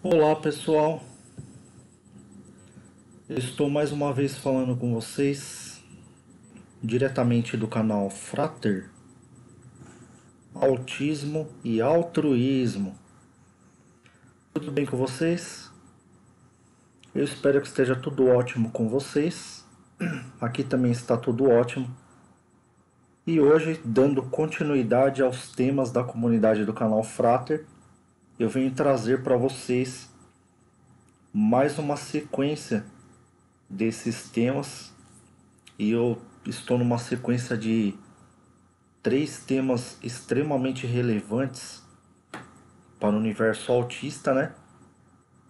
Olá pessoal, eu estou mais uma vez falando com vocês diretamente do canal Frater, Autismo e Altruísmo. Tudo bem com vocês? Eu espero que esteja tudo ótimo com vocês. Aqui também está tudo ótimo. E hoje, dando continuidade aos temas da comunidade do canal Frater, eu venho trazer para vocês mais uma sequência desses temas, e eu estou numa sequência de 3 temas extremamente relevantes para o universo autista, né?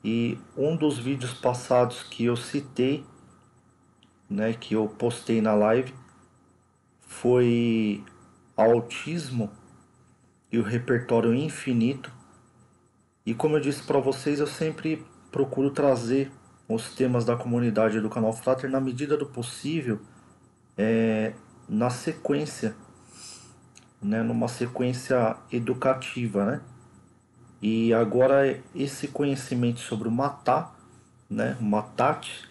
E um dos vídeos passados que eu citei, né, que eu postei na live, foi autismo e o repertório infinito. E como eu disse para vocês, eu sempre procuro trazer os temas da comunidade do canal Frater na medida do possível, na sequência, né, numa sequência educativa, né? E agora esse conhecimento sobre o Matá, né, Matat,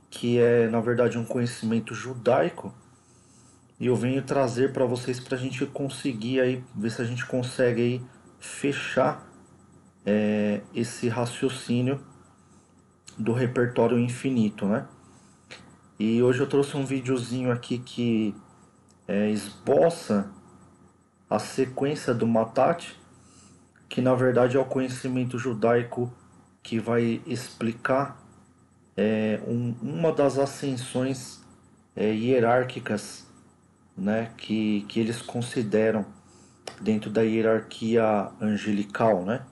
que é na verdade um conhecimento judaico, e eu venho trazer para vocês para a gente conseguir aí ver se a gente consegue aí fechar esse raciocínio do repertório infinito, né? E hoje eu trouxe um videozinho aqui que esboça a sequência do Matat, que na verdade é o conhecimento judaico que vai explicar uma das ascensões hierárquicas, né, que eles consideram dentro da hierarquia angelical, né?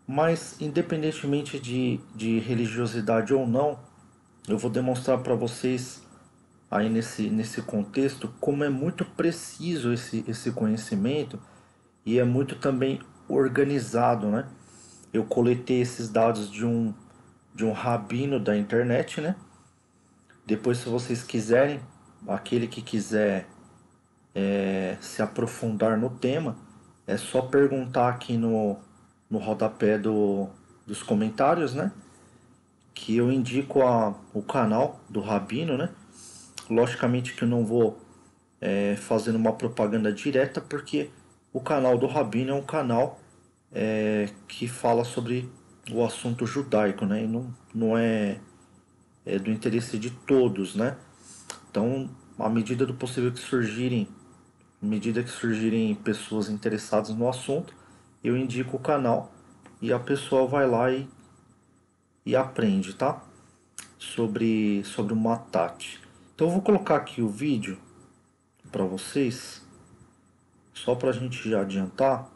Mas independentemente de religiosidade ou não, eu vou demonstrar para vocês aí nesse contexto como é muito preciso esse conhecimento e é muito também organizado, né? Eu coletei esses dados de um rabino da internet, né? Depois, se vocês quiserem, aquele que quiser se aprofundar no tema, é só perguntar aqui no rodapé dos comentários, né? Que eu indico o canal do Rabino, né? Logicamente que eu não vou fazendo uma propaganda direta, porque o canal do Rabino é um canal que fala sobre o assunto judaico, né? E não é do interesse de todos, né? Então, à medida do possível que surgirem, à medida que surgirem pessoas interessadas no assunto, eu indico o canal e a pessoa vai lá e aprende, tá? Sobre o Matat. Então eu vou colocar aqui o vídeo para vocês, só para a gente já adiantar.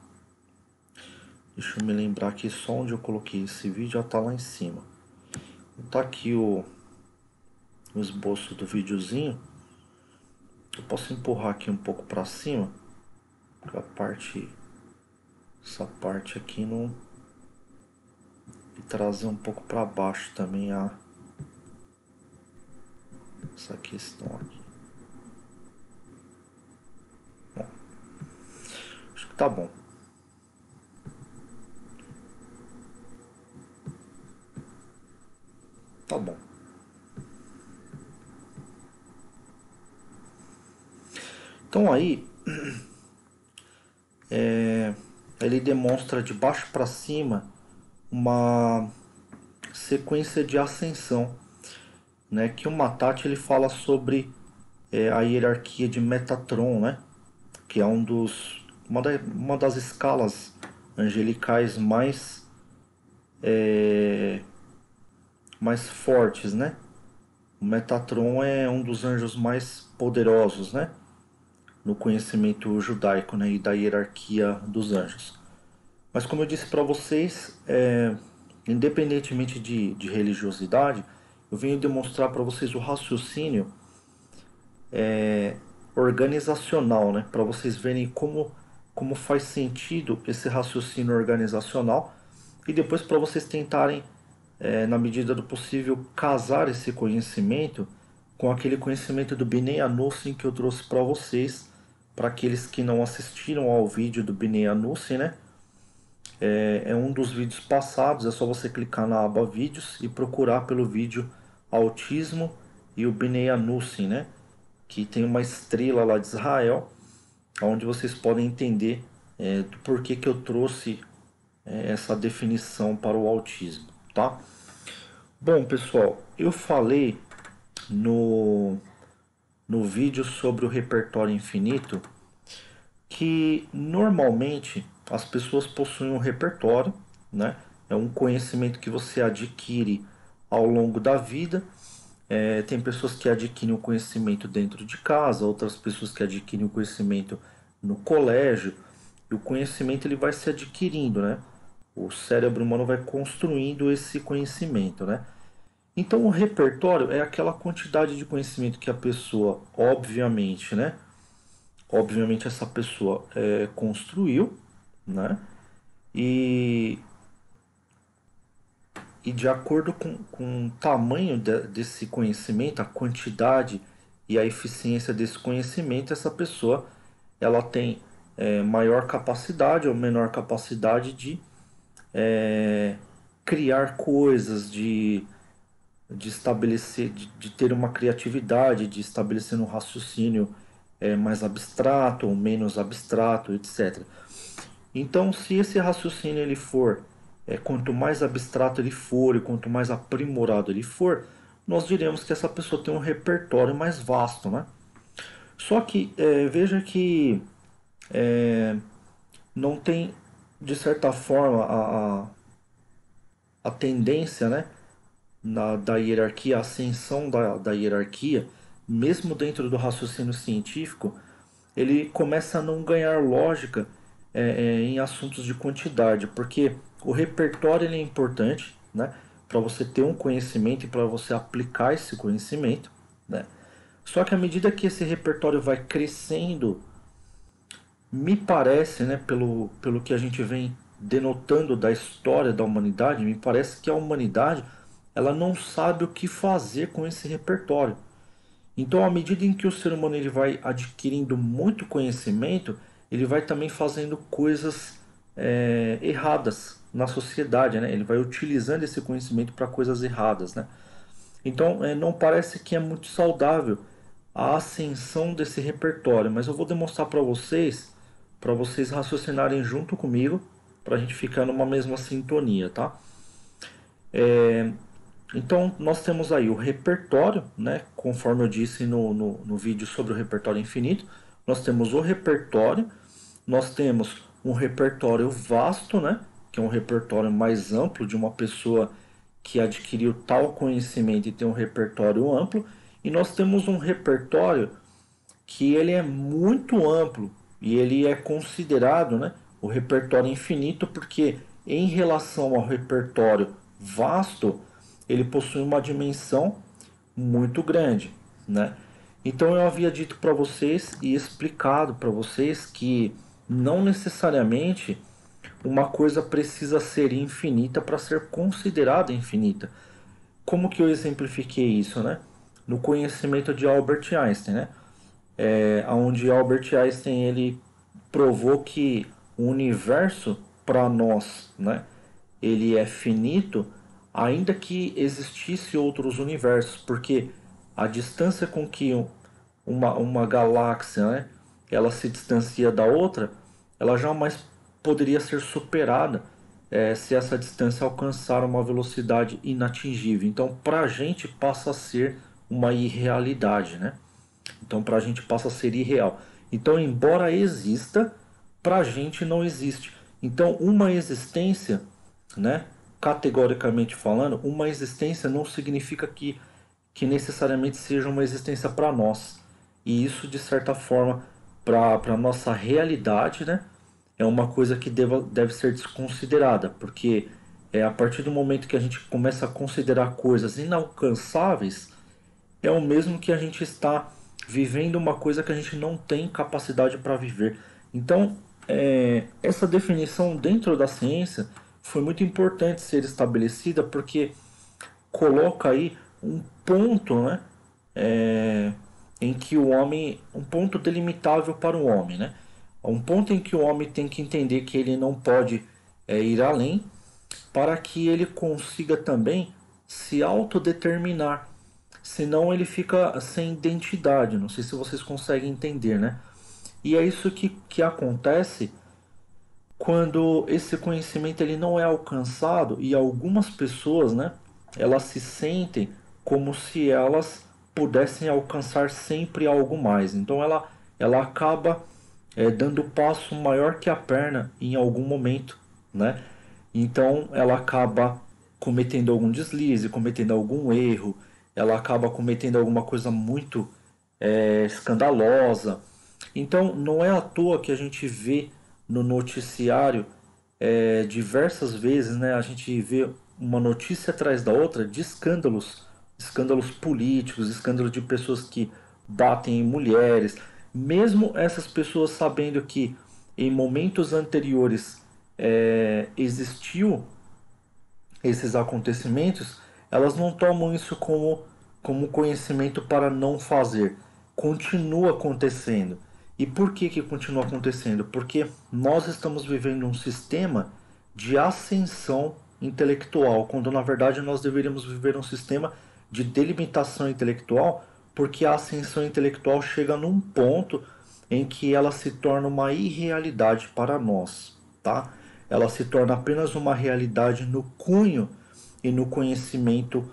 Deixa eu me lembrar aqui só onde eu coloquei esse vídeo, já tá lá em cima. Tá aqui o esboço do videozinho. Eu posso empurrar aqui um pouco para cima, porque essa parte aqui não, e trazer um pouco para baixo também essa questão aqui. Bom, acho que tá bom. Tá bom. Então aí ele demonstra de baixo para cima uma sequência de ascensão, né? Que o Matat ele fala sobre a hierarquia de Metatron, né? Que é uma das escalas angelicais mais fortes, né? O Metatron é um dos anjos mais poderosos, né? No conhecimento judaico, né? E da hierarquia dos anjos. Mas como eu disse para vocês, independentemente de religiosidade, eu venho demonstrar para vocês o raciocínio organizacional, né? Para vocês verem como faz sentido esse raciocínio organizacional e depois para vocês tentarem, na medida do possível, casar esse conhecimento com aquele conhecimento do Binei Anussin que eu trouxe para vocês, para aqueles que não assistiram ao vídeo do Binei Anussin, né? É um dos vídeos passados, é só você clicar na aba vídeos e procurar pelo vídeo Autismo e o Binei Anussin, né? Que tem uma estrela lá de Israel, onde vocês podem entender do porquê que eu trouxe essa definição para o autismo, tá? Bom, pessoal, eu falei no, no vídeo sobre o repertório infinito que normalmente as pessoas possuem um repertório, né? É um conhecimento que você adquire ao longo da vida. Tem pessoas que adquirem o conhecimento dentro de casa, outras pessoas que adquirem o conhecimento no colégio. E o conhecimento ele vai se adquirindo, né? O cérebro humano vai construindo esse conhecimento, né? Então o repertório é aquela quantidade de conhecimento que a pessoa, obviamente, né? Obviamente essa pessoa construiu, né? E, e de acordo com o tamanho desse conhecimento, a quantidade e a eficiência desse conhecimento, essa pessoa ela tem maior capacidade ou menor capacidade de criar coisas, de estabelecer, de ter uma criatividade, de estabelecer um raciocínio mais abstrato ou menos abstrato, etc. Então, se esse raciocínio ele for, quanto mais abstrato ele for e quanto mais aprimorado ele for, nós diremos que essa pessoa tem um repertório mais vasto, né? Só que veja que não tem, de certa forma, a tendência, né, da hierarquia, a ascensão da hierarquia, mesmo dentro do raciocínio científico, ele começa a não ganhar lógica em assuntos de quantidade, porque o repertório ele é importante, né, para você ter um conhecimento e para você aplicar esse conhecimento, né? Só que à medida que esse repertório vai crescendo, me parece, né, pelo que a gente vem denotando da história da humanidade, me parece que a humanidade ela não sabe o que fazer com esse repertório. Então, à medida em que o ser humano ele vai adquirindo muito conhecimento, ele vai também fazendo coisas erradas na sociedade, né? Ele vai utilizando esse conhecimento para coisas erradas, né? Então, não parece que é muito saudável a ascensão desse repertório, mas eu vou demonstrar para vocês raciocinarem junto comigo, para a gente ficar numa mesma sintonia, tá? Então, nós temos aí o repertório, né? Conforme eu disse no vídeo sobre o repertório infinito, nós temos o repertório, nós temos um repertório vasto, né? Que é um repertório mais amplo de uma pessoa que adquiriu tal conhecimento e tem um repertório amplo, e nós temos um repertório que ele é muito amplo e ele é considerado, né, o repertório infinito porque em relação ao repertório vasto, ele possui uma dimensão muito grande, né? Então eu havia dito para vocês e explicado para vocês que não necessariamente uma coisa precisa ser infinita para ser considerada infinita. Como que eu exemplifiquei isso, né? No conhecimento de Albert Einstein, né? Onde Albert Einstein ele provou que o universo para nós, né, ele é finito, ainda que existisse outros universos, porque a distância com que uma galáxia, né, ela se distancia da outra, ela jamais poderia ser superada se essa distância alcançar uma velocidade inatingível. Então, para a gente passa a ser uma irrealidade, né? Então, para a gente passa a ser irreal. Então, embora exista, para a gente não existe. Então, uma existência, né, categoricamente falando, uma existência não significa que necessariamente seja uma existência para nós. E isso, de certa forma, para a nossa realidade, né, é uma coisa que deve ser desconsiderada, porque a partir do momento que a gente começa a considerar coisas inalcançáveis, é o mesmo que a gente está vivendo uma coisa que a gente não tem capacidade para viver. Então, essa definição dentro da ciência foi muito importante ser estabelecida porque coloca aí um ponto, né, em que o homem, um ponto delimitável para o homem, né? Um ponto em que o homem tem que entender que ele não pode ir além para que ele consiga também se autodeterminar. Senão ele fica sem identidade. Não sei se vocês conseguem entender, né? E é isso que acontece quando esse conhecimento ele não é alcançado e algumas pessoas, né, elas se sentem como se elas pudessem alcançar sempre algo mais. Então ela acaba dando passo maior que a perna em algum momento, né? Então ela acaba cometendo algum deslize, cometendo algum erro, ela acaba cometendo alguma coisa muito escandalosa. Então não é à toa que a gente vê no noticiário diversas vezes, né? A gente vê uma notícia atrás da outra de escândalos, escândalos políticos, escândalos de pessoas que batem em mulheres, mesmo essas pessoas sabendo que em momentos anteriores existiu esses acontecimentos, elas não tomam isso como conhecimento para não fazer. Continua acontecendo. E por que continua acontecendo? Porque nós estamos vivendo um sistema de ascensão intelectual, quando na verdade nós deveríamos viver um sistema de delimitação intelectual, porque a ascensão intelectual chega num ponto em que ela se torna uma irrealidade para nós, tá? Ela se torna apenas uma realidade no cunho e no conhecimento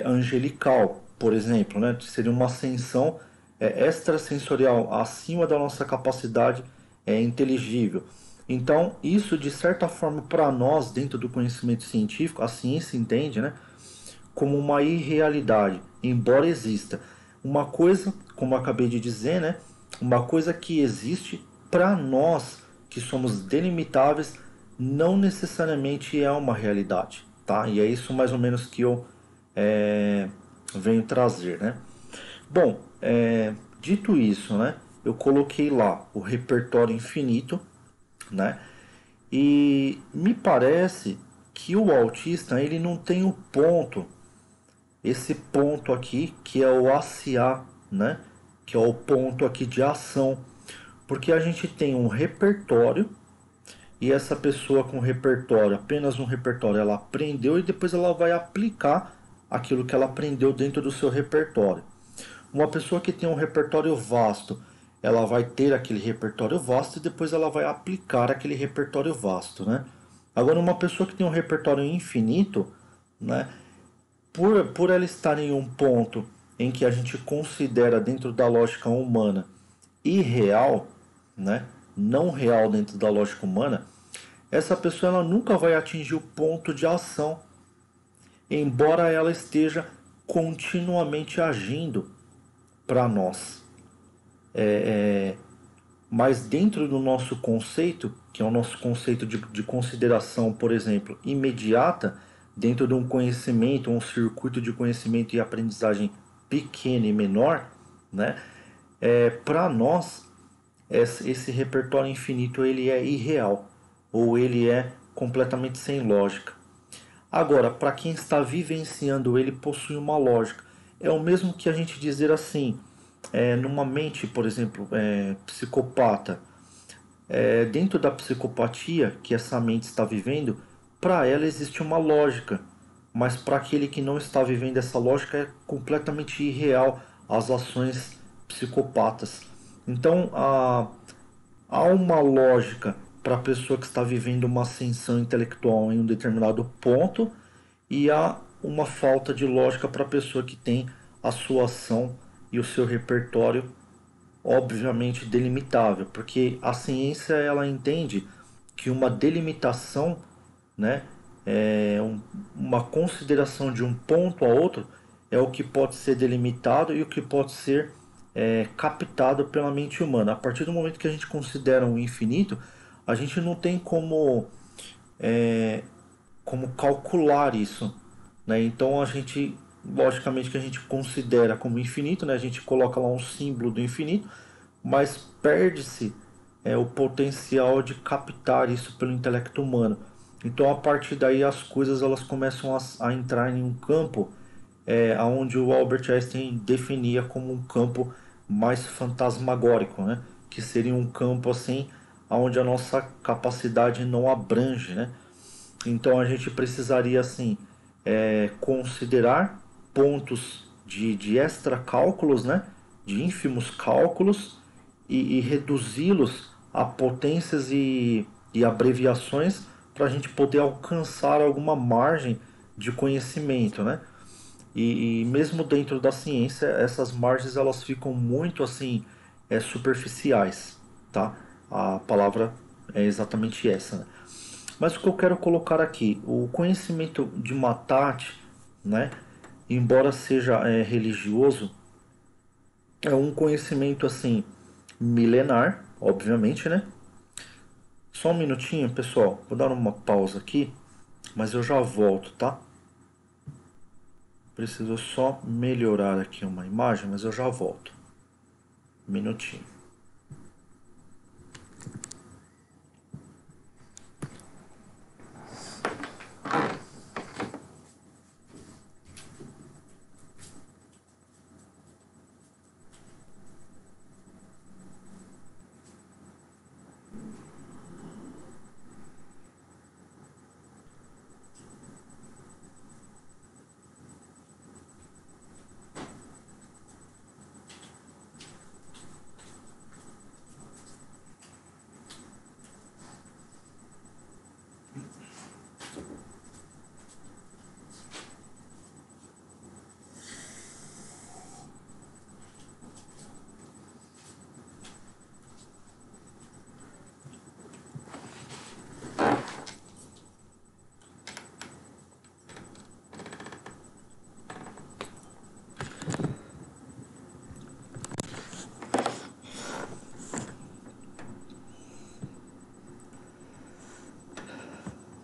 angelical, por exemplo, né? Seria uma ascensão extrasensorial acima da nossa capacidade inteligível. Então, isso de certa forma para nós, dentro do conhecimento científico, a ciência entende, né, como uma irrealidade, embora exista. Uma coisa, como eu acabei de dizer, né, uma coisa que existe para nós, que somos delimitáveis, não necessariamente é uma realidade, tá? E é isso mais ou menos que eu venho trazer, né? Bom, dito isso, né, eu coloquei lá o repertório infinito, né? E me parece que o autista ele não tem o ponto, esse ponto aqui que é o ACA, né? Que é o ponto aqui de ação, porque a gente tem um repertório e essa pessoa com repertório, apenas um repertório, ela aprendeu e depois ela vai aplicar aquilo que ela aprendeu dentro do seu repertório. Uma pessoa que tem um repertório vasto, ela vai ter aquele repertório vasto e depois ela vai aplicar aquele repertório vasto, né? Agora, uma pessoa que tem um repertório infinito, né? Por ela estar em um ponto em que a gente considera dentro da lógica humana irreal, né? não real dentro da lógica humana, essa pessoa ela nunca vai atingir o ponto de ação, embora ela esteja continuamente agindo para nós. Mas dentro do nosso conceito, que é o nosso conceito de consideração, por exemplo, imediata, dentro de um conhecimento, um circuito de conhecimento e aprendizagem pequeno e menor, né? Para nós, esse repertório infinito ele é irreal, ou ele é completamente sem lógica. Agora, para quem está vivenciando ele, possui uma lógica. É o mesmo que a gente dizer assim, numa mente, por exemplo, psicopata, dentro da psicopatia que essa mente está vivendo, para ela existe uma lógica, mas para aquele que não está vivendo essa lógica é completamente irreal as ações psicopatas. Então há uma lógica para a pessoa que está vivendo uma ascensão intelectual em um determinado ponto e há uma falta de lógica para a pessoa que tem a sua ação e o seu repertório obviamente delimitável, porque a ciência ela entende que uma delimitação, né, uma consideração de um ponto a outro é o que pode ser delimitado e o que pode ser captado pela mente humana. A partir do momento que a gente considera um infinito, a gente não tem como calcular isso, né? Então a gente, logicamente que a gente considera como infinito, né? A gente coloca lá um símbolo do infinito, mas perde-se o potencial de captar isso pelo intelecto humano. Então a partir daí as coisas elas começam a entrar em um campo onde o Albert Einstein definia como um campo mais fantasmagórico, né? Que seria um campo assim onde a nossa capacidade não abrange, né? Então a gente precisaria assim considerar pontos de extra cálculos, né? De ínfimos cálculos e reduzi-los a potências e abreviações para a gente poder alcançar alguma margem de conhecimento, né? E mesmo dentro da ciência, essas margens elas ficam muito assim superficiais, tá? A palavra é exatamente essa, né? Mas o que eu quero colocar aqui, o conhecimento de Matat, né? Embora seja religioso, é um conhecimento assim milenar, obviamente, né? Só um minutinho, pessoal. Vou dar uma pausa aqui, mas eu já volto, tá? Preciso só melhorar aqui uma imagem, mas eu já volto. Um minutinho.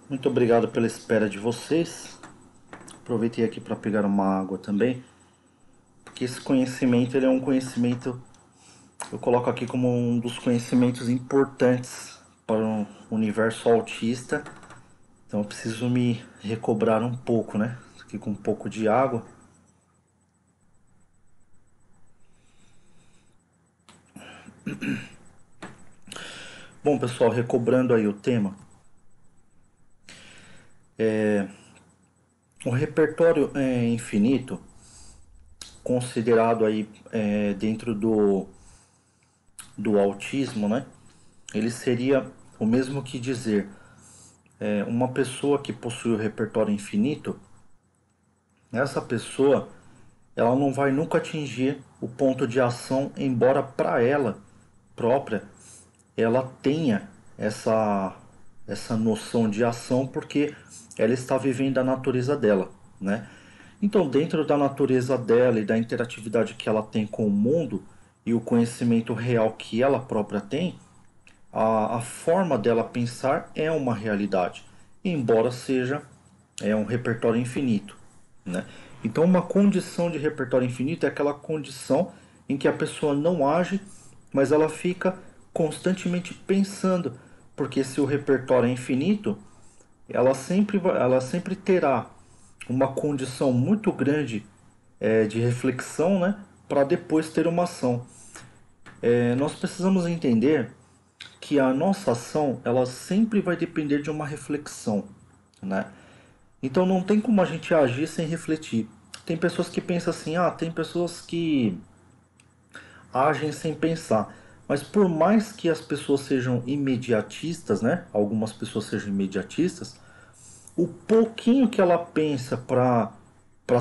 Muito obrigado pela espera de vocês. Aproveitei aqui para pegar uma água também, porque esse conhecimento ele é um conhecimento, eu coloco aqui como um dos conhecimentos importantes para o universo autista. Então eu preciso me recobrar um pouco, né? Aqui com um pouco de água. Bom, pessoal, recobrando aí o tema, o repertório infinito, considerado aí dentro do autismo, né? Ele seria o mesmo que dizer uma pessoa que possui o repertório infinito, essa pessoa ela não vai nunca atingir o ponto de ação, embora para ela própria ela tenha essa noção de ação, porque ela está vivendo a natureza dela, né? Então, dentro da natureza dela e da interatividade que ela tem com o mundo e o conhecimento real que ela própria tem, a forma dela pensar é uma realidade, embora seja um repertório infinito, né? Então, uma condição de repertório infinito é aquela condição em que a pessoa não age, mas ela fica constantemente pensando, porque se o repertório é infinito, ela sempre terá uma condição muito grande de reflexão, né, para depois ter uma ação. Nós precisamos entender que a nossa ação ela sempre vai depender de uma reflexão, né? Então não tem como a gente agir sem refletir. Tem pessoas que pensam assim, tem pessoas que agem sem pensar. Mas por mais que as pessoas sejam imediatistas, né? Algumas pessoas sejam imediatistas, o pouquinho que ela pensa para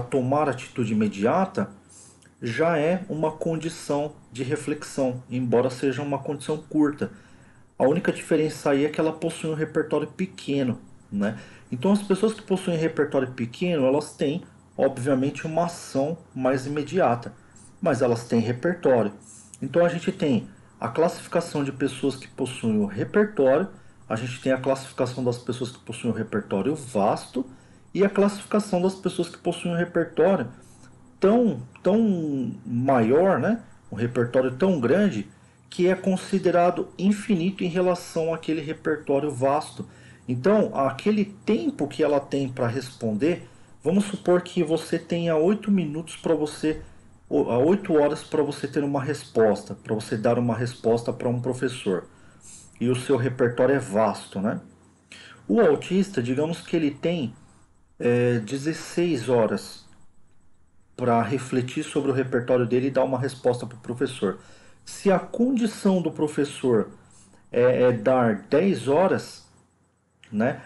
tomar atitude imediata já é uma condição de reflexão, embora seja uma condição curta. A única diferença aí é que ela possui um repertório pequeno, né? Então as pessoas que possuem repertório pequeno, elas têm, obviamente, uma ação mais imediata, mas elas têm repertório. Então a gente tem a classificação de pessoas que possuem o repertório, a gente tem a classificação das pessoas que possuem o repertório vasto e a classificação das pessoas que possuem um repertório tão maior, né? Um repertório tão grande que é considerado infinito em relação àquele repertório vasto. Então, aquele tempo que ela tem para responder, vamos supor que você tenha 8 minutos para você, 8 horas para você ter uma resposta, para você dar uma resposta para um professor. E o seu repertório é vasto, né? O autista, digamos que ele tem 16 horas para refletir sobre o repertório dele e dar uma resposta para o professor. Se a condição do professor é dar 10 horas, né?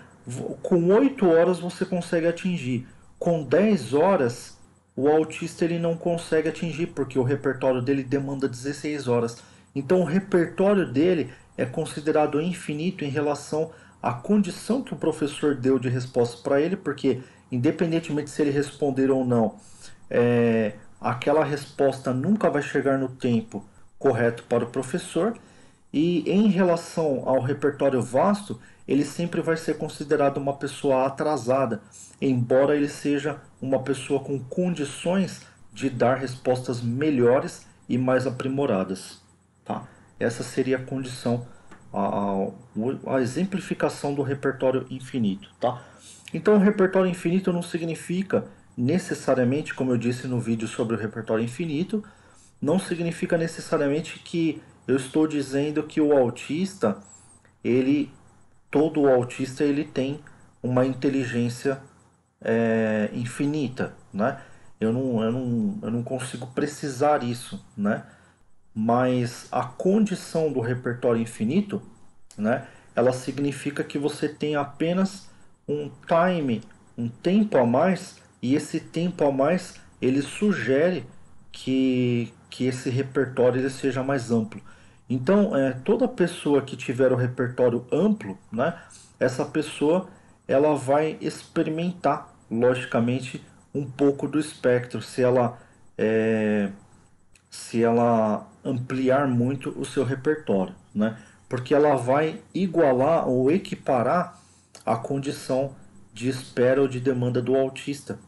Com 8 horas você consegue atingir. Com 10 horas, o autista ele não consegue atingir, porque o repertório dele demanda 16 horas. Então o repertório dele é considerado infinito em relação à condição que o professor deu de resposta para ele, porque independentemente se ele responder ou não, aquela resposta nunca vai chegar no tempo correto para o professor. E em relação ao repertório vasto, ele sempre vai ser considerado uma pessoa atrasada, embora ele seja uma pessoa com condições de dar respostas melhores e mais aprimoradas. Tá? Essa seria a condição, a exemplificação do repertório infinito. Tá? Então, o repertório infinito não significa necessariamente, como eu disse no vídeo sobre o repertório infinito, não significa necessariamente que eu estou dizendo que o autista, ele, todo autista, ele tem uma inteligência infinita, né? Eu não consigo precisar isso, né? Mas a condição do repertório infinito, né? Ela significa que você tem apenas um time, um tempo a mais, e esse tempo a mais ele sugere que esse repertório ele seja mais amplo. Então, toda pessoa que tiver o repertório amplo, né, essa pessoa ela vai experimentar, logicamente, um pouco do espectro, é, se ela ampliar muito o seu repertório, né? Porque ela vai igualar ou equiparar a condição de espera ou de demanda do autista,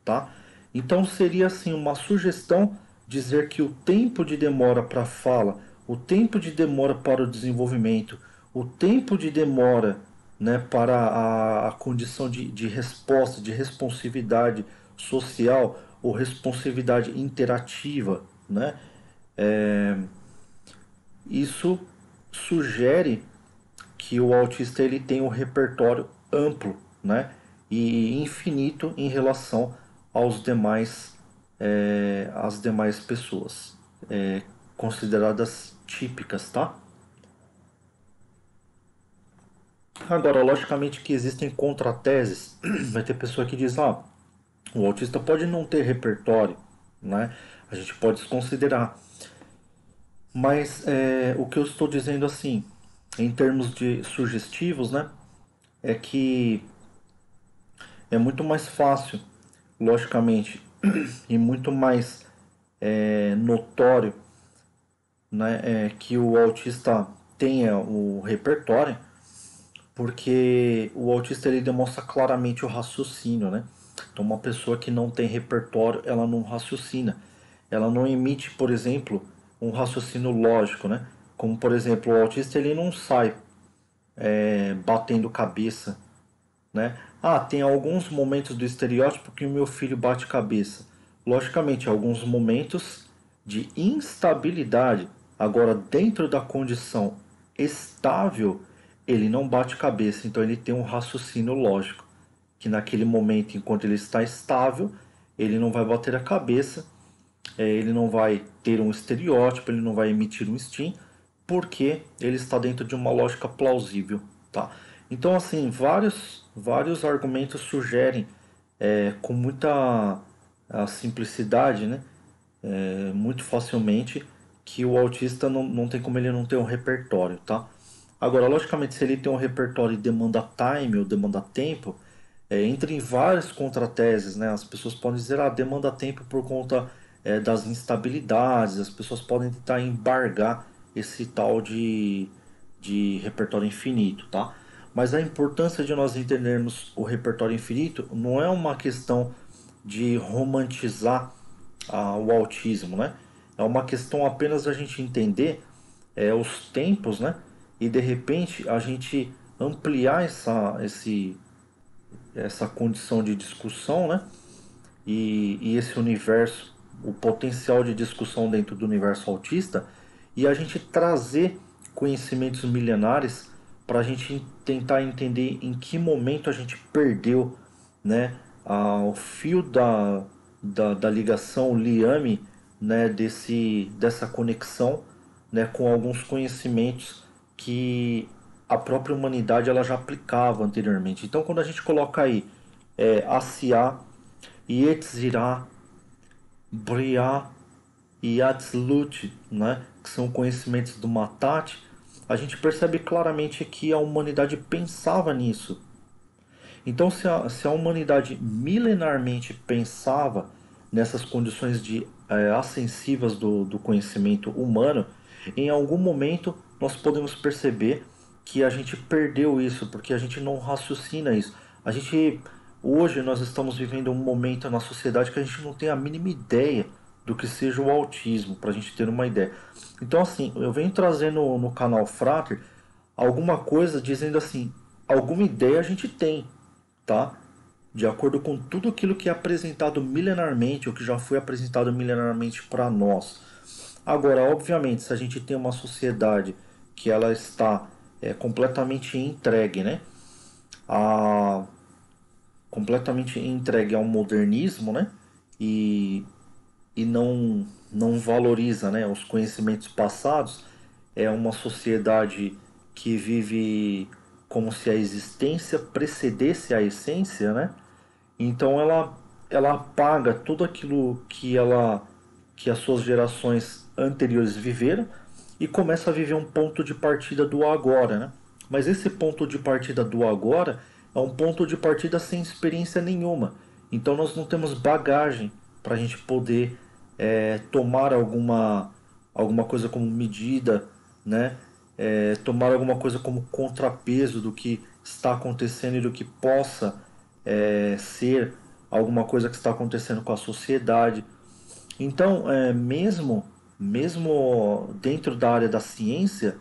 tá? Então seria assim uma sugestão dizer que o tempo de demora para a fala, o tempo de demora para o desenvolvimento, o tempo de demora, né, para a condição de resposta, de responsividade social ou responsividade interativa, né? Isso sugere que o autista ele tem um repertório amplo, né, e infinito em relação aos demais, às demais pessoas consideradas típicas, tá? Agora, logicamente que existem contrateses. Vai ter pessoa que diz, o autista pode não ter repertório, né? A gente pode desconsiderar. Mas o que eu estou dizendo assim, em termos de sugestivos, né, é que é muito mais fácil, logicamente, e muito mais notório, né, que o autista tenha o repertório, porque o autista ele demonstra claramente o raciocínio, né? Então uma pessoa que não tem repertório, ela não raciocina, ela não emite, por exemplo, um raciocínio lógico, né? Como por exemplo o autista ele não sai batendo cabeça, né? Ah, tem alguns momentos do estereótipo que o meu filho bate cabeça. Logicamente, alguns momentos de instabilidade. Agora, dentro da condição estável, ele não bate cabeça, então ele tem um raciocínio lógico, que naquele momento, enquanto ele está estável, ele não vai bater a cabeça, ele não vai ter um estereótipo, ele não vai emitir um instinto, porque ele está dentro de uma lógica plausível, tá? Então, assim, vários argumentos sugerem com muita simplicidade, né? Muito facilmente que o autista não tem como ele não ter um repertório, tá? Agora, logicamente, se ele tem um repertório e demanda time ou demanda tempo, entra em várias contrateses, né? As pessoas podem dizer, ah, demanda tempo por conta das instabilidades, as pessoas podem tentar embargar esse tal de repertório infinito, tá? Mas a importância de nós entendermos o repertório infinito não é uma questão de romantizar o autismo, né? É uma questão apenas da gente entender os tempos, né? E de repente a gente ampliar essa condição de discussão, né? E esse universo, o potencial de discussão dentro do universo autista, e a gente trazer conhecimentos milenares para a gente tentar entender em que momento a gente perdeu, né, o fio da ligação, o liame, né, dessa conexão, né, com alguns conhecimentos que a própria humanidade ela já aplicava anteriormente. Então, quando a gente coloca aí ACA, Yetzirah, Briah e Atzlut, né, que são conhecimentos do Matat, a gente percebe claramente que a humanidade pensava nisso. Então, se a humanidade milenarmente pensava nessas condições de ascensivas do conhecimento humano, em algum momento nós podemos perceber que a gente perdeu isso, porque a gente não raciocina isso. A gente hoje nós estamos vivendo um momento na sociedade que a gente não tem a mínima ideia do que seja o autismo, para a gente ter uma ideia. Então, assim, eu venho trazendo no canal Frater alguma coisa dizendo assim, alguma ideia a gente tem, tá? De acordo com tudo aquilo que é apresentado milenarmente, ou que já foi apresentado milenarmente para nós. Agora, obviamente, se a gente tem uma sociedade que ela está completamente entregue, né? A, completamente entregue ao modernismo, né? E, e não valoriza, né, os conhecimentos passados, é uma sociedade que vive como se a existência precedesse a essência, né? Então ela apaga tudo aquilo que as suas gerações anteriores viveram e começa a viver um ponto de partida do agora, né? Mas esse ponto de partida do agora é um ponto de partida sem experiência nenhuma. Então nós não temos bagagem para a gente poder tomar alguma coisa como medida, né? Tomar alguma coisa como contrapeso do que está acontecendo e do que possa ser alguma coisa que está acontecendo com a sociedade. Então, mesmo dentro da área da ciência,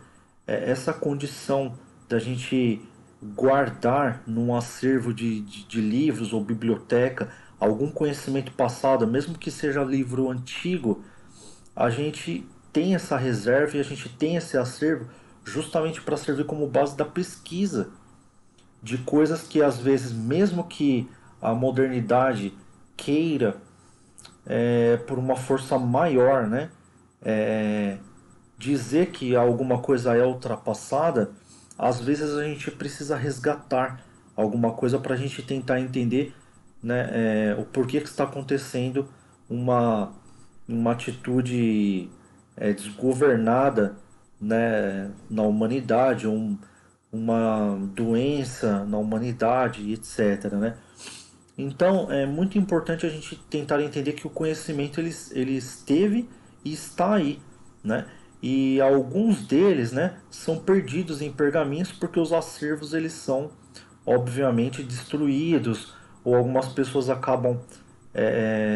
essa condição da gente guardar num acervo de livros ou biblioteca algum conhecimento passado, mesmo que seja livro antigo, a gente tem essa reserva e a gente tem esse acervo justamente para servir como base da pesquisa de coisas que às vezes, mesmo que a modernidade queira, por uma força maior, né, é, dizer que alguma coisa é ultrapassada, às vezes a gente precisa resgatar alguma coisa para a gente tentar entender, né, o porquê que está acontecendo uma, uma atitude desgovernada, né, na humanidade, uma doença na humanidade, etc, né? Então é muito importante a gente tentar entender que o conhecimento ele esteve e está aí, né? E alguns deles, né, são perdidos em pergaminhos porque os acervos eles são obviamente destruídos ou algumas pessoas acabam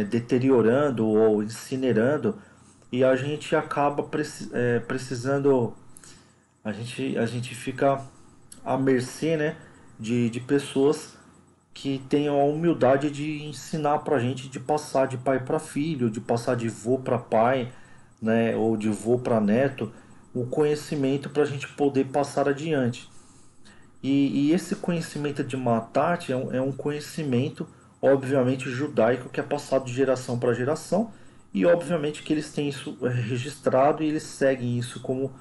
deteriorando ou incinerando e a gente acaba precisando a gente fica à mercê, né, de pessoas que tenham a humildade de ensinar pra gente, de passar de pai para filho, de passar de vô para pai, né, ou de vô para neto, o conhecimento para a gente poder passar adiante. E esse conhecimento de Matat é um conhecimento, obviamente, judaico que é passado de geração para geração, e obviamente que eles têm isso registrado e eles seguem isso como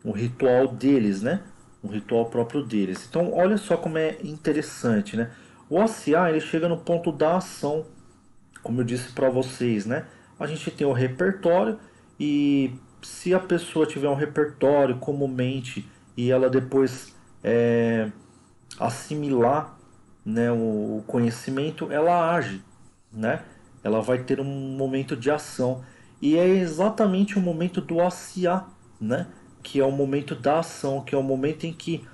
um ritual deles, né? Um ritual próprio deles. Então, olha só como é interessante, né? O ACA ele chega no ponto da ação, como eu disse para vocês, né? A gente tem o repertório e se a pessoa tiver um repertório comumente e ela depois é, assimilar, né, o conhecimento, ela age, né? Ela vai ter um momento de ação e é exatamente o momento do ACA, né? Que é o momento da ação, que é o momento em que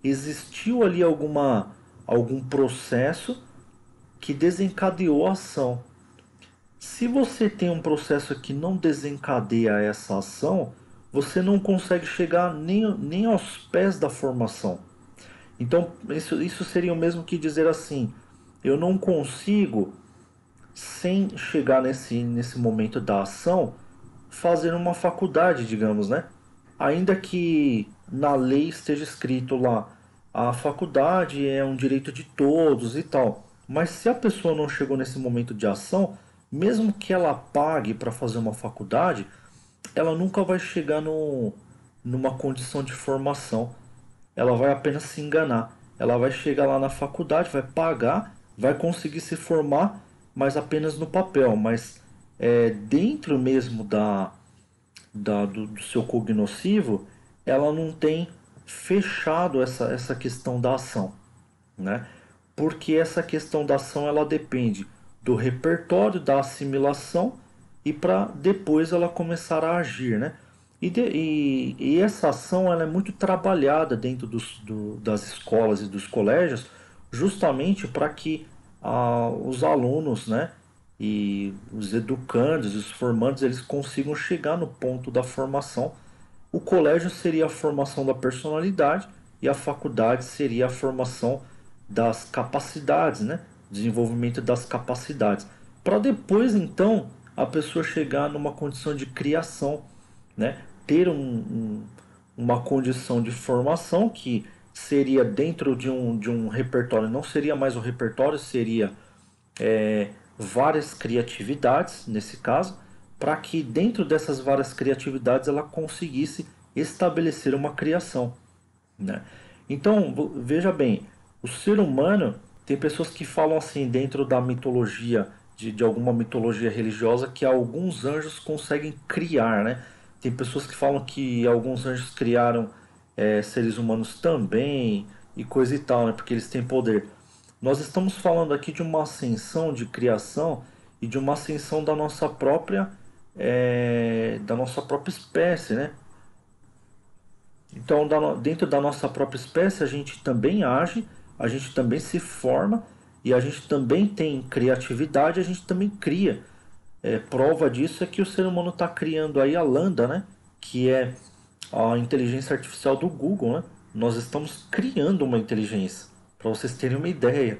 existiu ali algum processo que desencadeou a ação. Se você tem um processo que não desencadeia essa ação, você não consegue chegar nem aos pés da formação. Então, isso seria o mesmo que dizer assim: eu não consigo, sem chegar nesse momento da ação, fazer uma faculdade, digamos, né? Ainda que na lei esteja escrito lá, a faculdade é um direito de todos e tal. Mas se a pessoa não chegou nesse momento de ação, mesmo que ela pague para fazer uma faculdade, ela nunca vai chegar numa condição de formação. Ela vai apenas se enganar. Ela vai chegar lá na faculdade, vai pagar, vai conseguir se formar, mas apenas no papel. Mas dentro mesmo do seu cognoscivo, ela não tem fechado essa questão da ação, né? Porque essa questão da ação ela depende do repertório, da assimilação e para depois ela começar a agir, né? E essa ação ela é muito trabalhada dentro das escolas e dos colégios, justamente para que os alunos, né, e os educandos, os formandos, eles consigam chegar no ponto da formação. O colégio seria a formação da personalidade e a faculdade seria a formação das capacidades, né? Desenvolvimento das capacidades. Para depois, então, a pessoa chegar numa condição de criação, né? Ter uma condição de formação que seria dentro de um repertório, não seria mais um repertório, seria várias criatividades, nesse caso, para que dentro dessas várias criatividades ela conseguisse estabelecer uma criação, né? Então, veja bem, o ser humano, tem pessoas que falam assim dentro da mitologia, de alguma mitologia religiosa, que alguns anjos conseguem criar, né? Tem pessoas que falam que alguns anjos criaram seres humanos também e coisa e tal, né? Porque eles têm poder. Nós estamos falando aqui de uma ascensão de criação e de uma ascensão da nossa própria espécie, né? Então, dentro da nossa própria espécie, a gente também age, a gente também se forma e a gente também tem criatividade, a gente também cria. Prova disso é que o ser humano está criando aí a Lambda, né? Que é a inteligência artificial do Google, né? Nós estamos criando uma inteligência, para vocês terem uma ideia,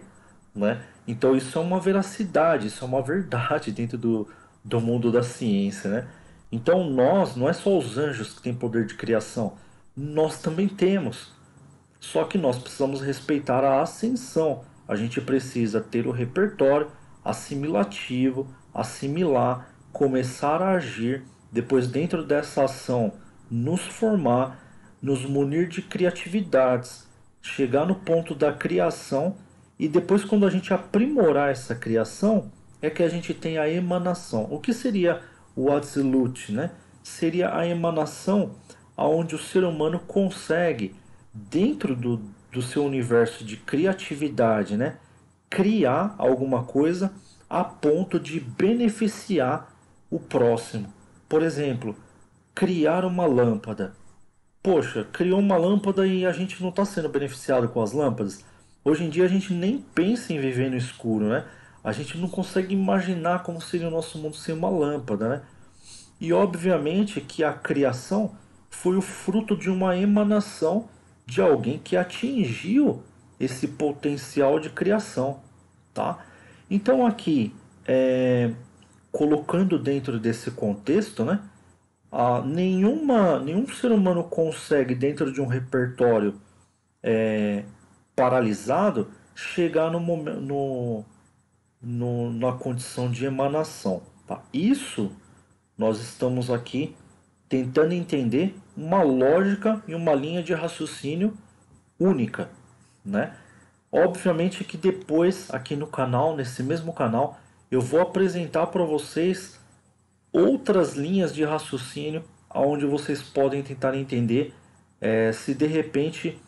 né? Então isso é uma veracidade, isso é uma verdade dentro do mundo da ciência, né? Então nós, não é só os anjos que têm poder de criação, nós também temos. Só que nós precisamos respeitar a ascensão. A gente precisa ter o repertório assimilativo, assimilar, começar a agir, depois dentro dessa ação nos formar, nos munir de criatividades, chegar no ponto da criação e depois quando a gente aprimorar essa criação é que a gente tem a emanação. O que seria o absolute, né? seria a emanação aonde o ser humano consegue, dentro do seu universo de criatividade, né, criar alguma coisa a ponto de beneficiar o próximo. Por exemplo, criar uma lâmpada. Poxa, criou uma lâmpada e a gente não está sendo beneficiado com as lâmpadas. Hoje em dia a gente nem pensa em viver no escuro, né? A gente não consegue imaginar como seria o nosso mundo sem uma lâmpada, né? E obviamente que a criação foi o fruto de uma emanação de alguém que atingiu esse potencial de criação, tá? Então aqui, colocando dentro desse contexto, né? Nenhum ser humano consegue, dentro de um repertório paralisado, chegar na condição de emanação. Tá? Isso nós estamos aqui tentando entender uma lógica e uma linha de raciocínio única, né? Obviamente que depois aqui no canal, nesse mesmo canal, eu vou apresentar para vocês outras linhas de raciocínio onde vocês podem tentar entender se de repente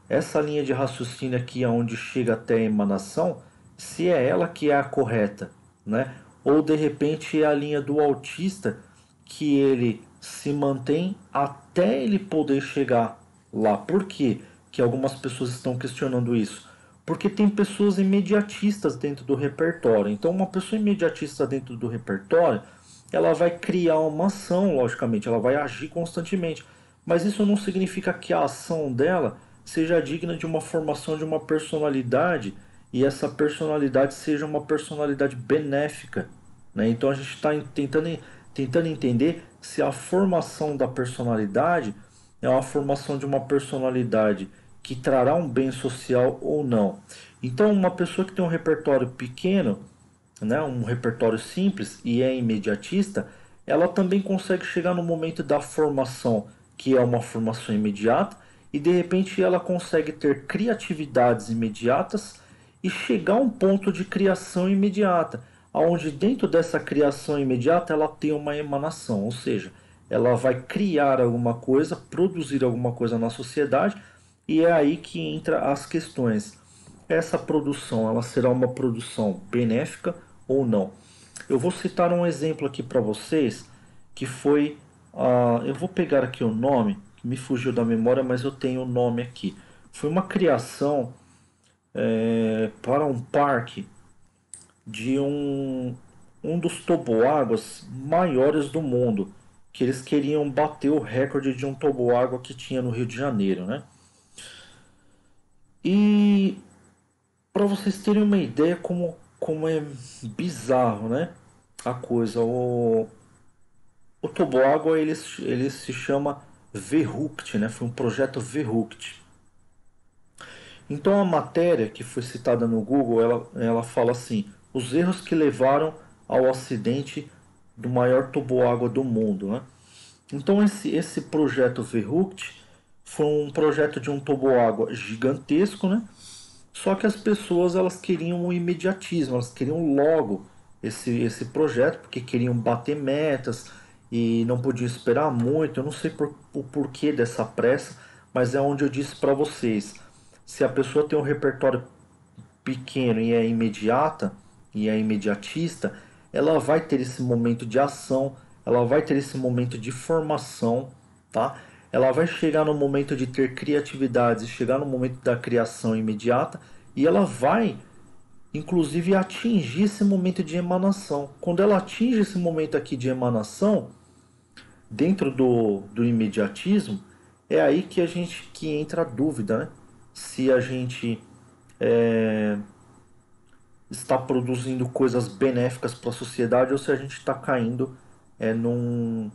essa linha de raciocínio aqui onde chega até a emanação, se é ela que é a correta, né? Ou de repente é a linha do autista que ele se mantém até ele poder chegar lá. Por quê que algumas pessoas estão questionando isso? Porque tem pessoas imediatistas dentro do repertório. Então, uma pessoa imediatista dentro do repertório, ela vai criar uma ação, logicamente, ela vai agir constantemente. Mas isso não significa que a ação dela seja digna de uma formação de uma personalidade e essa personalidade seja uma personalidade benéfica, né? Então a gente está tentando entender se a formação da personalidade é uma formação de uma personalidade que trará um bem social ou não. Então, uma pessoa que tem um repertório pequeno, né, um repertório simples e é imediatista, ela também consegue chegar no momento da formação, que é uma formação imediata, e de repente ela consegue ter criatividades imediatas e chegar a um ponto de criação imediata, onde dentro dessa criação imediata ela tem uma emanação, ou seja, ela vai criar alguma coisa, produzir alguma coisa na sociedade, e é aí que entra as questões. Essa produção, ela será uma produção benéfica ou não? Eu vou citar um exemplo aqui para vocês, que foi, eu vou pegar aqui o nome, que me fugiu da memória, mas eu tenho o nome aqui. Foi uma criação para um parque de um dos toboáguas maiores do mundo, que eles queriam bater o recorde de um toboágua que tinha no Rio de Janeiro, né? E para vocês terem uma ideia como é bizarro, né? A coisa, o toboágua ele se chama Verruct, né? Foi um projeto Verruct. Então a matéria que foi citada no Google, ela fala assim: os erros que levaram ao acidente do maior toboágua do mundo, né? Então esse projeto Verruct foi um projeto de um toboágua gigantesco, né? Só que as pessoas elas queriam o imediatismo, elas queriam logo esse projeto, porque queriam bater metas e não podiam esperar muito. Eu não sei o porquê dessa pressa, mas é onde eu disse para vocês. Se a pessoa tem um repertório pequeno e é imediata e é imediatista, ela vai ter esse momento de ação, ela vai ter esse momento de formação, tá? Ela vai chegar no momento de ter criatividade, chegar no momento da criação imediata e ela vai, inclusive, atingir esse momento de emanação. Quando ela atinge esse momento aqui de emanação, dentro do imediatismo, é aí que a gente que entra a dúvida, né? Se a gente está produzindo coisas benéficas para a sociedade ou se a gente está caindo num,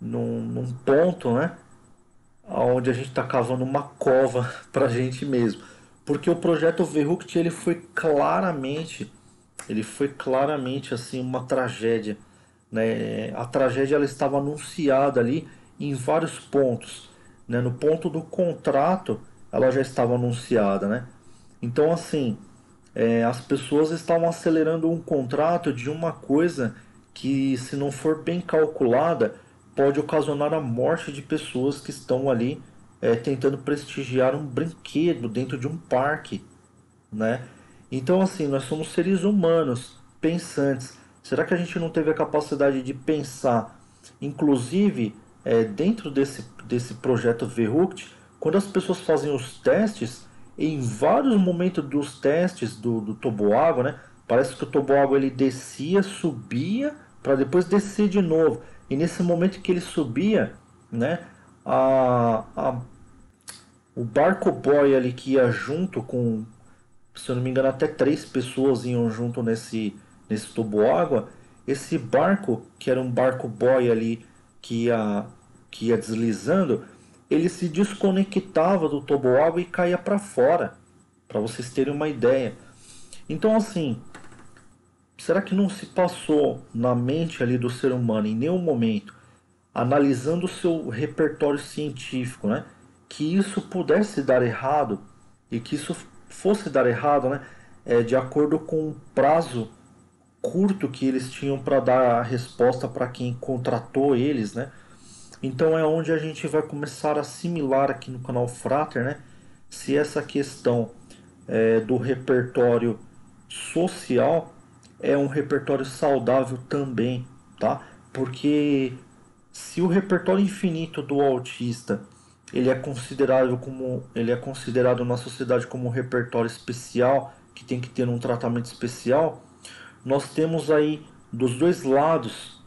num ponto, né? Onde a gente está cavando uma cova para a gente mesmo. Porque o projeto Verruct ele foi claramente assim uma tragédia, né? A tragédia ela estava anunciada ali em vários pontos, né? No ponto do contrato ela já estava anunciada, né? Então assim, as pessoas estavam acelerando um contrato de uma coisa que, se não for bem calculada, pode ocasionar a morte de pessoas que estão ali tentando prestigiar um brinquedo dentro de um parque, né? Então, assim, nós somos seres humanos, pensantes. Será que a gente não teve a capacidade de pensar, inclusive, dentro desse projeto Verruct, quando as pessoas fazem os testes, em vários momentos dos testes do toboágua, né? Parece que o toboágua ele descia, subia, para depois descer de novo. E nesse momento que ele subia, né? A, o barco boy ali que ia junto com, se eu não me engano, até 3 pessoas iam junto nesse toboágua. Esse barco, que era um barco boy ali que ia deslizando, ele se desconectava do toboágua e caía para fora, para vocês terem uma ideia. Então, assim, será que não se passou na mente ali do ser humano em nenhum momento, analisando o seu repertório científico, né, que isso pudesse dar errado e que isso fosse dar errado, né, de acordo com o prazo curto que eles tinham para dar a resposta para quem contratou eles, né? Então é onde a gente vai começar a assimilar aqui no canal Frater, né? Se essa questão do repertório social é um repertório saudável também, tá? Porque se o repertório infinito do autista ele é considerado na sociedade como um repertório especial que tem que ter um tratamento especial, nós temos aí dos dois lados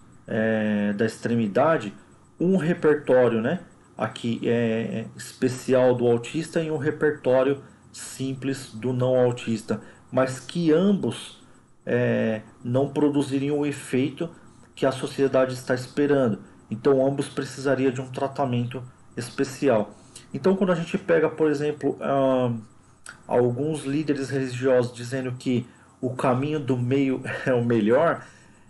da extremidade um repertório, né? Aqui é especial do autista e um repertório simples do não autista, mas que ambos não produziriam o efeito que a sociedade está esperando. Então ambos precisariam de um tratamento especial. Então quando a gente pega, por exemplo, alguns líderes religiosos dizendo que o caminho do meio é o melhor,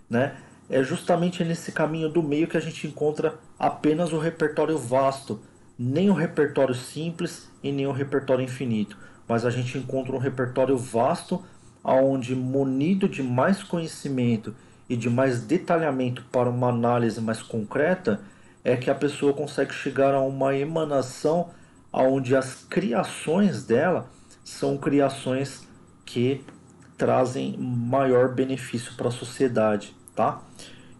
né? É justamente nesse caminho do meio que a gente encontra apenas o repertório vasto, nem o repertório simples e nem o repertório infinito, mas a gente encontra um repertório vasto aonde, munido de mais conhecimento e de mais detalhamento para uma análise mais concreta, é que a pessoa consegue chegar a uma emanação aonde as criações dela são criações que trazem maior benefício para a sociedade, tá?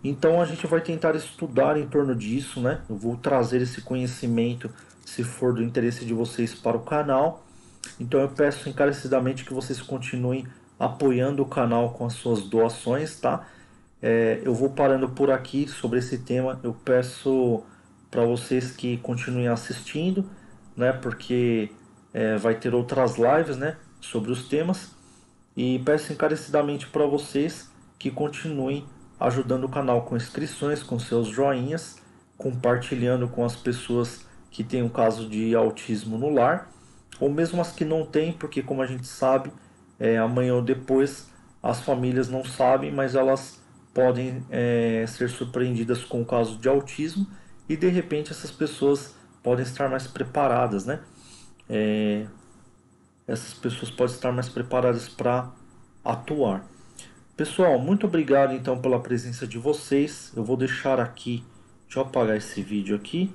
Então a gente vai tentar estudar em torno disso, né? Eu vou trazer esse conhecimento, se for do interesse de vocês, para o canal. Então eu peço encarecidamente que vocês continuem apoiando o canal com as suas doações, tá? Eu vou parando por aqui sobre esse tema. Eu peço para vocês que continuem assistindo, né? Porque vai ter outras lives, né? Sobre os temas. E peço encarecidamente para vocês que continuem ajudando o canal com inscrições, com seus joinhas, compartilhando com as pessoas que têm um caso de autismo no lar, ou mesmo as que não têm, porque como a gente sabe, amanhã ou depois as famílias não sabem, mas elas podem ser surpreendidas com o caso de autismo e de repente essas pessoas podem estar mais preparadas, né? Essas pessoas podem estar mais preparadas para atuar. Pessoal, muito obrigado então pela presença de vocês. Eu vou deixar aqui, deixa eu apagar esse vídeo aqui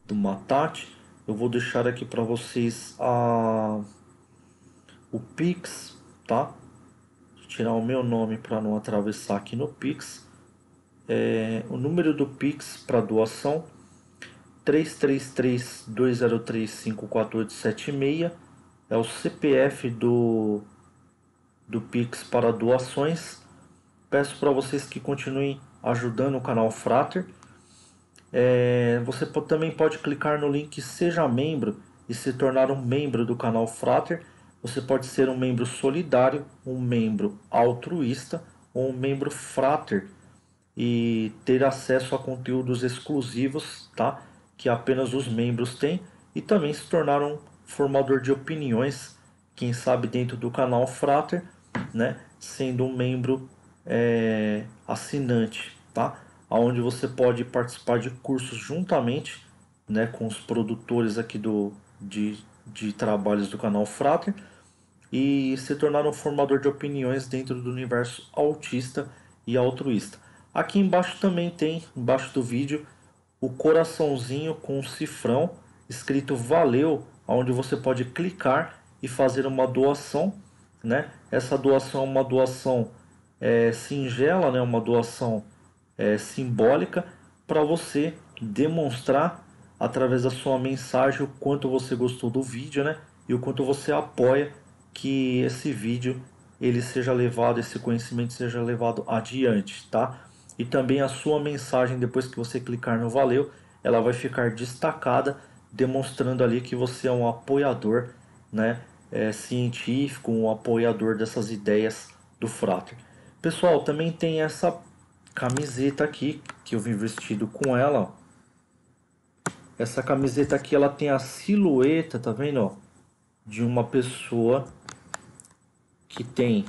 do Matate. Eu vou deixar aqui para vocês o Pix, tá? Vou tirar o meu nome para não atravessar aqui no Pix. O número do Pix para doação 333-203-54876 é o CPF do Pix para doações. Peço para vocês que continuem ajudando o canal Frater. Você também pode clicar no link Seja Membro e se tornar um membro do canal Frater. Você pode ser um membro solidário, um membro altruísta ou um membro Frater e ter acesso a conteúdos exclusivos, tá? Que apenas os membros têm, e também se tornar um formador de opiniões, quem sabe dentro do canal Frater, né? Sendo um membro assinante, tá? Onde você pode participar de cursos juntamente, né, com os produtores aqui de trabalhos do canal Frater e se tornar um formador de opiniões dentro do universo autista e altruísta. Aqui embaixo também tem, embaixo do vídeo, o coraçãozinho com um cifrão escrito valeu, onde você pode clicar e fazer uma doação, né? Essa doação é uma doação singela, né? Uma doação simbólica para você demonstrar através da sua mensagem o quanto você gostou do vídeo, né? E o quanto você apoia que esse vídeo ele seja levado, esse conhecimento seja levado adiante, tá? E também a sua mensagem depois que você clicar no valeu, ela vai ficar destacada, demonstrando ali que você é um apoiador, né? Científico, um apoiador dessas ideias do Frater. Pessoal, também tem essa camiseta aqui que eu vim vestido com ela, ó. Essa camiseta aqui ela tem a silhueta, tá vendo, ó, de uma pessoa que tem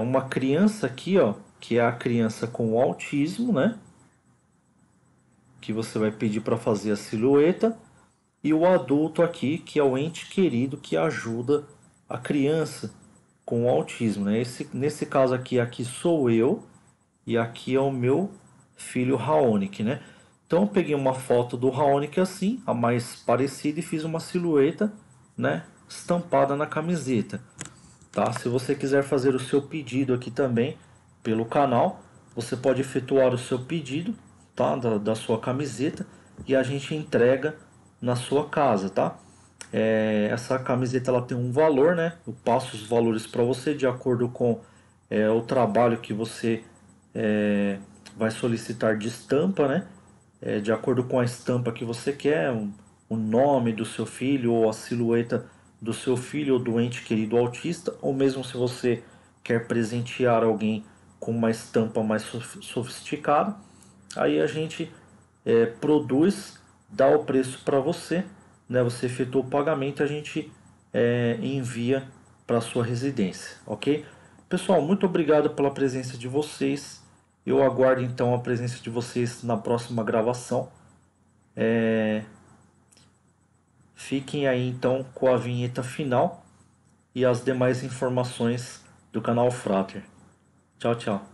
uma criança aqui, ó, que é a criança com autismo, né? Que você vai pedir para fazer a silhueta, e o adulto aqui, que é o ente querido que ajuda a criança com autismo, né? Nesse caso aqui sou eu e aqui é o meu filho Raonic, né? Então eu peguei uma foto do Raonic assim, a mais parecida, e fiz uma silhueta, né, estampada na camiseta, tá? Se você quiser fazer o seu pedido aqui também pelo canal, você pode efetuar o seu pedido, tá? Da sua camiseta, e a gente entrega na sua casa, tá? Essa camiseta ela tem um valor, né? Eu passo os valores para você de acordo com o trabalho que você vai solicitar de estampa, né? De acordo com a estampa que você quer, o nome do seu filho ou a silhueta do seu filho ou do ente querido autista, ou mesmo se você quer presentear alguém com uma estampa mais sofisticada, aí a gente produz, dá o preço para você, né? Você efetua o pagamento e a gente envia para sua residência, ok? Pessoal, muito obrigado pela presença de vocês. Eu aguardo então a presença de vocês na próxima gravação. Fiquem aí então com a vinheta final e as demais informações do canal Frater. Tchau, tchau.